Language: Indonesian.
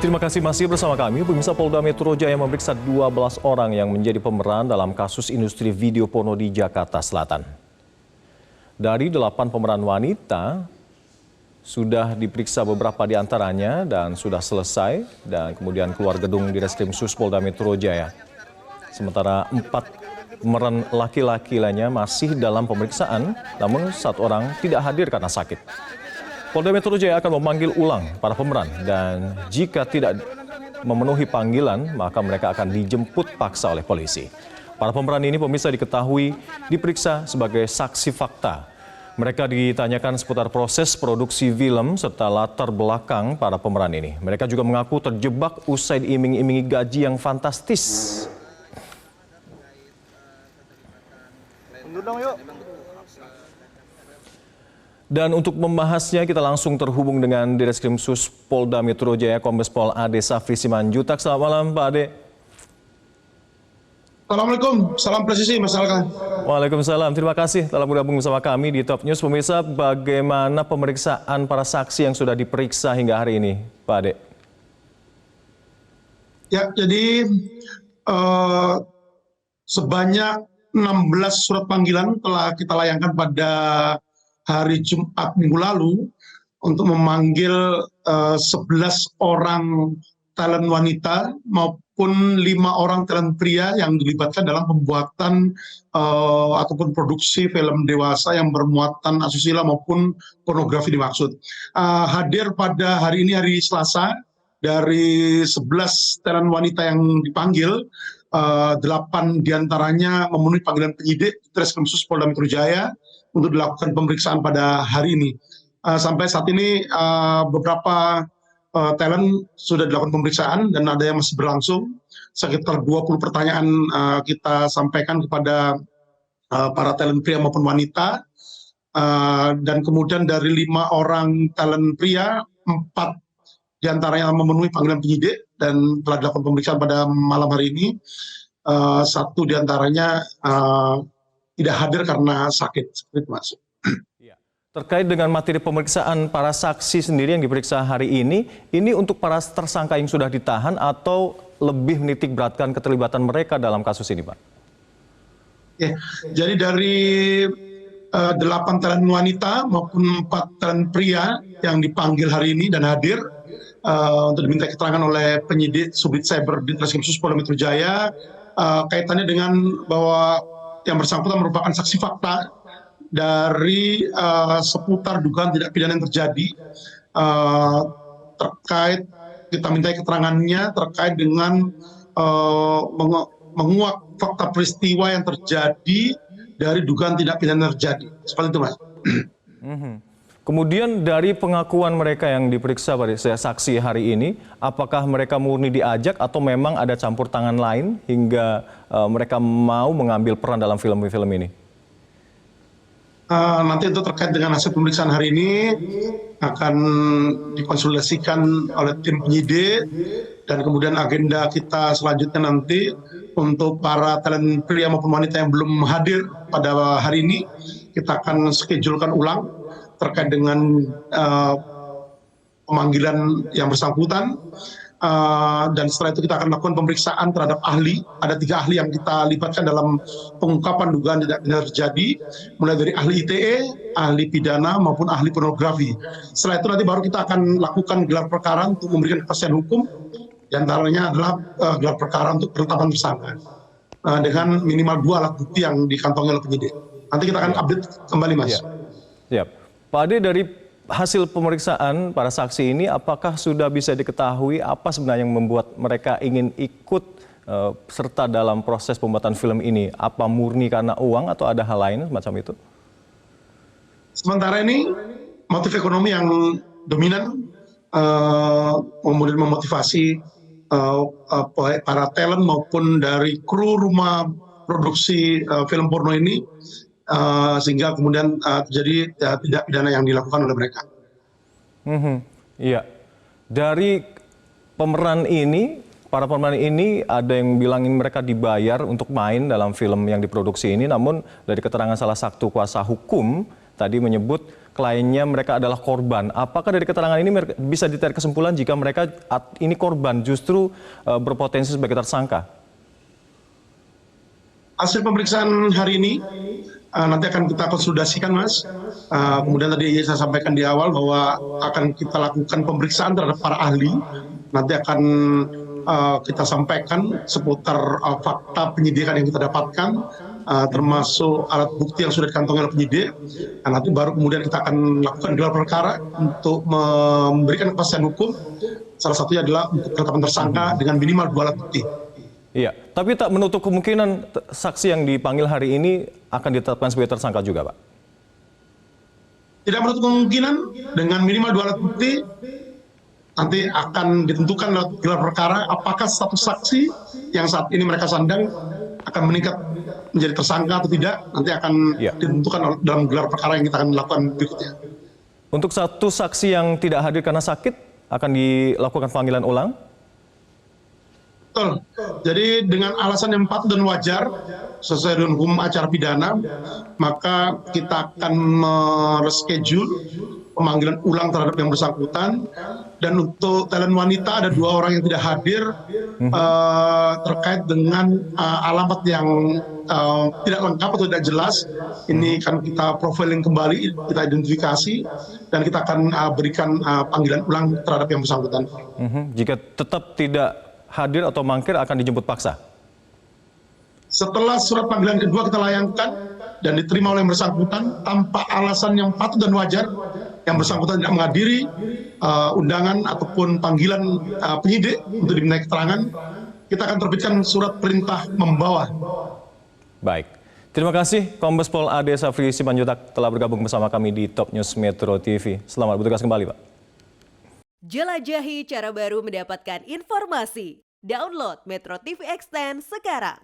Terima kasih masih bersama kami. Pemirsa, Polda Metro Jaya memeriksa 12 orang yang menjadi pemeran dalam kasus industri video porno di Jakarta Selatan. Dari 8 pemeran wanita, sudah diperiksa beberapa di antaranya dan sudah selesai dan kemudian keluar gedung di Reskrim Sus Polda Metro Jaya. Sementara 4 pemeran laki-laki lainnya masih dalam pemeriksaan, namun 1 orang tidak hadir karena sakit. Polda Metro Jaya akan memanggil ulang para pemeran dan jika tidak memenuhi panggilan, maka mereka akan dijemput paksa oleh polisi. Para pemeran ini pemirsa diketahui diperiksa sebagai saksi fakta. Mereka ditanyakan seputar proses produksi film serta latar belakang para pemeran ini. Mereka juga mengaku terjebak usai diiming-imingi gaji yang fantastis. Dan untuk membahasnya kita langsung terhubung dengan Direskrim Sus Polda Metro Jaya Kombes Pol Ade Safri Simanjutak. Selamat malam Pak Ade. Assalamualaikum, salam presisi Mas Alkan. Waalaikumsalam, terima kasih telah bergabung bersama kami di Top News. Pemirsa, bagaimana pemeriksaan para saksi yang sudah diperiksa hingga hari ini, Pak Ade? Ya, jadi sebanyak 16 surat panggilan telah kita layangkan pada hari Jumat minggu lalu untuk memanggil 11 orang talent wanita maupun 5 orang talent pria yang dilibatkan dalam pembuatan ataupun produksi film dewasa yang bermuatan asusila maupun pornografi dimaksud. Hadir pada hari ini, hari Selasa, dari 11 talent wanita yang dipanggil, 8 diantaranya memenuhi panggilan penyidik Reskrim Sus Polda Metro Jaya untuk dilakukan pemeriksaan pada hari ini. Sampai saat ini beberapa talent sudah dilakukan pemeriksaan dan ada yang masih berlangsung. Sekitar 20 pertanyaan kita sampaikan kepada para talent pria maupun wanita. Dan kemudian dari 5 orang talent pria, 4 diantaranya memenuhi panggilan penyidik dan telah dilakukan pemeriksaan pada malam hari ini. 1 diantaranya tidak hadir karena sakit. Mas. Terkait dengan materi pemeriksaan para saksi sendiri yang diperiksa hari ini untuk para tersangka yang sudah ditahan atau lebih menitik beratkan keterlibatan mereka dalam kasus ini, Pak? Ya, jadi dari 8 talent wanita maupun 4 talent pria yang dipanggil hari ini dan hadir untuk diminta keterangan oleh penyidik Subdit Cyber di Reskrim Sus Polda Metro Jaya kaitannya dengan bahwa yang bersangkutan merupakan saksi fakta dari seputar dugaan tindak pidana yang terjadi terkait, kita minta keterangannya terkait dengan menguak fakta peristiwa yang terjadi dari dugaan tindak pidana yang terjadi. Seperti itu, Mas. Kemudian dari pengakuan mereka yang diperiksa pada saksi hari ini, apakah mereka murni diajak atau memang ada campur tangan lain hingga mereka mau mengambil peran dalam film-film ini? Nanti itu terkait dengan hasil pemeriksaan hari ini akan dikonsultasikan oleh tim penyidik dan kemudian agenda kita selanjutnya nanti untuk para talent pria maupun wanita yang belum hadir pada hari ini, kita akan schedulekan ulang terkait dengan pemanggilan yang bersangkutan. Dan setelah itu kita akan lakukan pemeriksaan terhadap ahli. Ada 3 ahli yang kita libatkan dalam pengungkapan dugaan tidak pidana terjadi, mulai dari ahli ITE, ahli pidana maupun ahli pornografi. Setelah itu nanti baru kita akan lakukan gelar perkara untuk memberikan kepastian hukum. Di antaranya adalah gelar perkara untuk penetapan tersangka dengan minimal 2 alat bukti yang dikantongi oleh penyidik. Nanti kita akan update kembali, Mas. Siap. Pak Ade, dari hasil pemeriksaan para saksi ini, apakah sudah bisa diketahui apa sebenarnya yang membuat mereka ingin ikut serta dalam proses pembuatan film ini? Apa murni karena uang atau ada hal lain semacam itu? Sementara ini motif ekonomi yang dominan, kemudian memotivasi para talent maupun dari kru rumah produksi film porno ini, sehingga kemudian terjadi tindak pidana yang dilakukan oleh mereka. Iya, dari pemeran ini, para pemeran ini ada yang bilangin mereka dibayar untuk main dalam film yang diproduksi ini, namun dari keterangan salah satu kuasa hukum tadi menyebut kliennya mereka adalah korban. Apakah dari keterangan ini bisa ditarik kesimpulan jika mereka ini korban justru berpotensi sebagai tersangka? Hasil pemeriksaan hari ini nanti akan kita konsolidasikan, Mas. Kemudian tadi saya sampaikan di awal bahwa akan kita lakukan pemeriksaan terhadap para ahli. Nanti akan kita sampaikan seputar fakta penyidikan yang kita dapatkan, termasuk alat bukti yang sudah dikantongi oleh penyidik. Nah, nanti baru kemudian kita akan lakukan gelar perkara untuk memberikan kepastian hukum. Salah satunya adalah untuk penetapan tersangka dengan minimal 2 alat bukti. Iya, tapi tak menutup kemungkinan saksi yang dipanggil hari ini akan ditetapkan sebagai tersangka juga, Pak? Tidak menutup kemungkinan dengan minimal 2 alat bukti nanti akan ditentukan lewat gelar perkara apakah status saksi yang saat ini mereka sandang akan meningkat menjadi tersangka atau tidak, nanti akan ditentukan dalam gelar perkara yang kita akan lakukan berikutnya. Untuk satu saksi yang tidak hadir karena sakit akan dilakukan panggilan ulang? Betul. Jadi dengan alasan yang patut dan wajar sesuai dengan hukum acara pidana, maka kita akan mereschedule pemanggilan ulang terhadap yang bersangkutan. Dan untuk talent wanita ada 2 orang yang tidak hadir terkait dengan alamat yang tidak lengkap atau tidak jelas. Ini kan kita profiling kembali, kita identifikasi, dan kita akan berikan panggilan ulang terhadap yang bersangkutan. Jika tetap tidak hadir atau mangkir akan dijemput paksa? Setelah surat panggilan kedua kita layangkan dan diterima oleh yang bersangkutan tanpa alasan yang patut dan wajar, yang bersangkutan tidak menghadiri undangan ataupun panggilan penyidik untuk dimintai keterangan, kita akan terbitkan surat perintah membawa. Baik. Terima kasih Kombes Pol AD Safri Simanjuntak telah bergabung bersama kami di Top News Metro TV. Selamat bertugas kembali, Pak. Jelajahi cara baru mendapatkan informasi. Download Metro TV Extend sekarang.